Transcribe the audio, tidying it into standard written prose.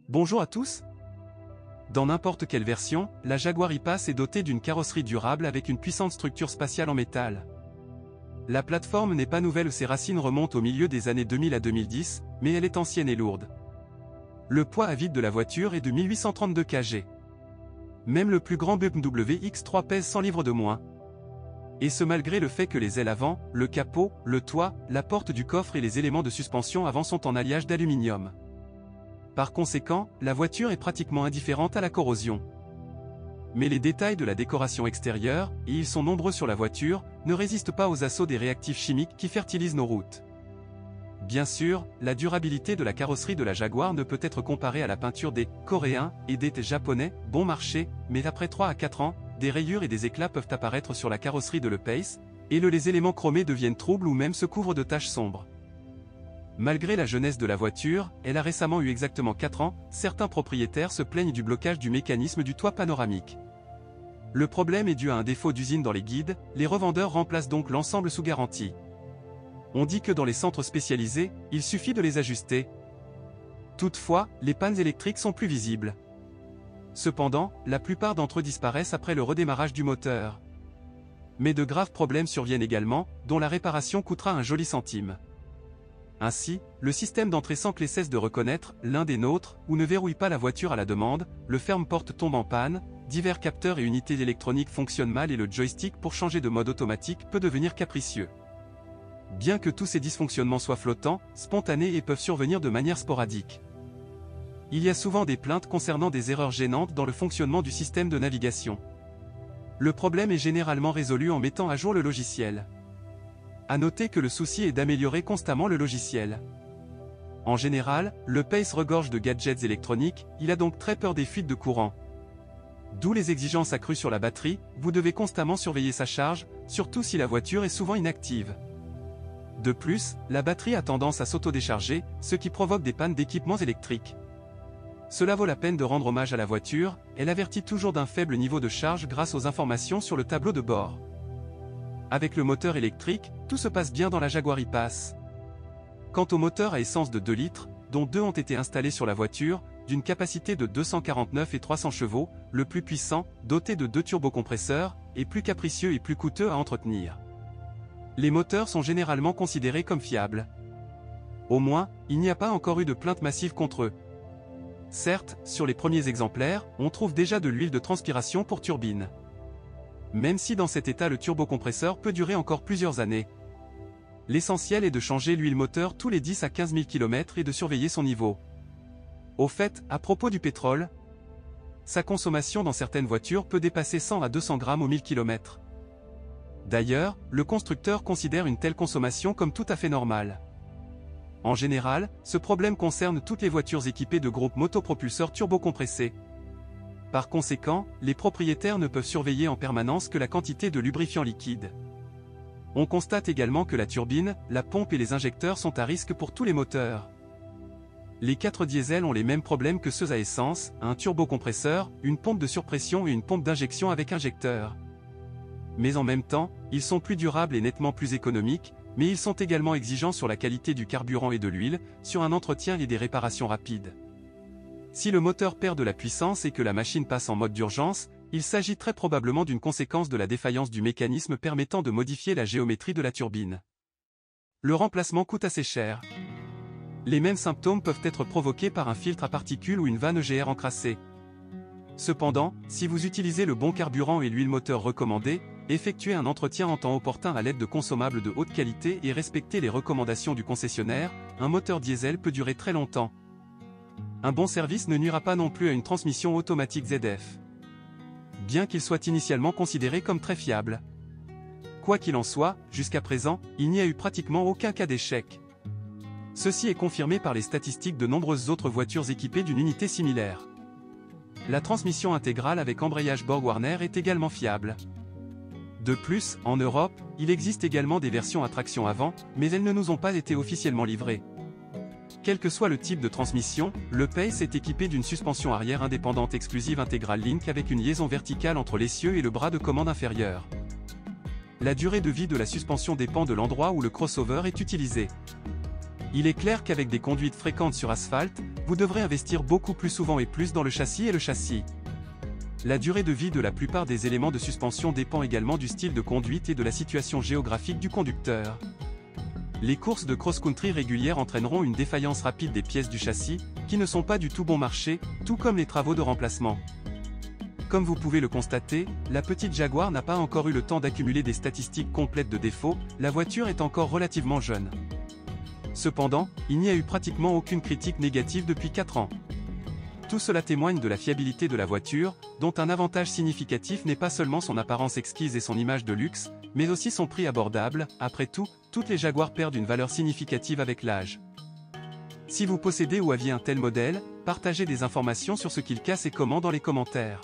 Bonjour à tous. Dans n'importe quelle version, la Jaguar I-Pace est dotée d'une carrosserie durable avec une puissante structure spatiale en métal. La plateforme n'est pas nouvelle, ses racines remontent au milieu des années 2000 à 2010, mais elle est ancienne et lourde. Le poids à vide de la voiture est de 1832 kg. Même le plus grand BMW X3 pèse 100 livres de moins. Et ce malgré le fait que les ailes avant, le capot, le toit, la porte du coffre et les éléments de suspension avant sont en alliage d'aluminium. Par conséquent, la voiture est pratiquement indifférente à la corrosion. Mais les détails de la décoration extérieure, et ils sont nombreux sur la voiture, ne résistent pas aux assauts des réactifs chimiques qui fertilisent nos routes. Bien sûr, la durabilité de la carrosserie de la Jaguar ne peut être comparée à la peinture des Coréens et des Japonais, bon marché, mais après 3 à 4 ans, des rayures et des éclats peuvent apparaître sur la carrosserie de l'E-Pace, et les éléments chromés deviennent troubles ou même se couvrent de taches sombres. Malgré la jeunesse de la voiture, elle a récemment eu exactement 4 ans, certains propriétaires se plaignent du blocage du mécanisme du toit panoramique. Le problème est dû à un défaut d'usine dans les guides, les revendeurs remplacent donc l'ensemble sous garantie. On dit que dans les centres spécialisés, il suffit de les ajuster. Toutefois, les pannes électriques sont plus visibles. Cependant, la plupart d'entre eux disparaissent après le redémarrage du moteur. Mais de graves problèmes surviennent également, dont la réparation coûtera un joli centime. Ainsi, le système d'entrée sans clé cesse de reconnaître l'un des nôtres ou ne verrouille pas la voiture à la demande, le ferme-porte tombe en panne, divers capteurs et unités électroniques fonctionnent mal et le joystick pour changer de mode automatique peut devenir capricieux. Bien que tous ces dysfonctionnements soient flottants, spontanés et peuvent survenir de manière sporadique. Il y a souvent des plaintes concernant des erreurs gênantes dans le fonctionnement du système de navigation. Le problème est généralement résolu en mettant à jour le logiciel. À noter que le souci est d'améliorer constamment le logiciel. En général, le Pace regorge de gadgets électroniques, il a donc très peur des fuites de courant. D'où les exigences accrues sur la batterie, vous devez constamment surveiller sa charge, surtout si la voiture est souvent inactive. De plus, la batterie a tendance à s'auto-décharger, ce qui provoque des pannes d'équipements électriques. Cela vaut la peine de rendre hommage à la voiture, elle avertit toujours d'un faible niveau de charge grâce aux informations sur le tableau de bord. Avec le moteur électrique, tout se passe bien dans la Jaguar I-Pace. Quant au moteur à essence de 2 litres, dont 2 ont été installés sur la voiture, d'une capacité de 249 et 300 chevaux, le plus puissant, doté de 2 turbocompresseurs, est plus capricieux et plus coûteux à entretenir. Les moteurs sont généralement considérés comme fiables. Au moins, il n'y a pas encore eu de plainte massive contre eux. Certes, sur les premiers exemplaires, on trouve déjà de l'huile de transpiration pour turbine. Même si dans cet état le turbocompresseur peut durer encore plusieurs années. L'essentiel est de changer l'huile moteur tous les 10 à 15 000 km et de surveiller son niveau. Au fait, à propos du pétrole, sa consommation dans certaines voitures peut dépasser 100 à 200 grammes au 1000 km. D'ailleurs, le constructeur considère une telle consommation comme tout à fait normale. En général, ce problème concerne toutes les voitures équipées de groupes motopropulseurs turbocompressés. Par conséquent, les propriétaires ne peuvent surveiller en permanence que la quantité de lubrifiant liquide. On constate également que la turbine, la pompe et les injecteurs sont à risque pour tous les moteurs. Les 4 diesels ont les mêmes problèmes que ceux à essence, un turbocompresseur, une pompe de surpression et une pompe d'injection avec injecteur. Mais en même temps, ils sont plus durables et nettement plus économiques, mais ils sont également exigeants sur la qualité du carburant et de l'huile, sur un entretien et des réparations rapides. Si le moteur perd de la puissance et que la machine passe en mode d'urgence, il s'agit très probablement d'une conséquence de la défaillance du mécanisme permettant de modifier la géométrie de la turbine. Le remplacement coûte assez cher. Les mêmes symptômes peuvent être provoqués par un filtre à particules ou une vanne EGR encrassée. Cependant, si vous utilisez le bon carburant et l'huile moteur recommandée, effectuez un entretien en temps opportun à l'aide de consommables de haute qualité et respectez les recommandations du concessionnaire, un moteur diesel peut durer très longtemps. Un bon service ne nuira pas non plus à une transmission automatique ZF. Bien qu'il soit initialement considéré comme très fiable. Quoi qu'il en soit, jusqu'à présent, il n'y a eu pratiquement aucun cas d'échec. Ceci est confirmé par les statistiques de nombreuses autres voitures équipées d'une unité similaire. La transmission intégrale avec embrayage Borg-Warner est également fiable. De plus, en Europe, il existe également des versions à traction avant, mais elles ne nous ont pas été officiellement livrées. Quel que soit le type de transmission, le Pace est équipé d'une suspension arrière indépendante exclusive Integral Link avec une liaison verticale entre l'essieu et le bras de commande inférieur. La durée de vie de la suspension dépend de l'endroit où le crossover est utilisé. Il est clair qu'avec des conduites fréquentes sur asphalte, vous devrez investir beaucoup plus souvent et plus dans le châssis et le châssis. La durée de vie de la plupart des éléments de suspension dépend également du style de conduite et de la situation géographique du conducteur. Les courses de cross-country régulières entraîneront une défaillance rapide des pièces du châssis, qui ne sont pas du tout bon marché, tout comme les travaux de remplacement. Comme vous pouvez le constater, la petite Jaguar n'a pas encore eu le temps d'accumuler des statistiques complètes de défauts, la voiture est encore relativement jeune. Cependant, il n'y a eu pratiquement aucune critique négative depuis 4 ans. Tout cela témoigne de la fiabilité de la voiture, dont un avantage significatif n'est pas seulement son apparence exquise et son image de luxe, mais aussi son prix abordable. Après tout, toutes les Jaguars perdent une valeur significative avec l'âge. Si vous possédez ou aviez un tel modèle, partagez des informations sur ce qu'il casse et comment dans les commentaires.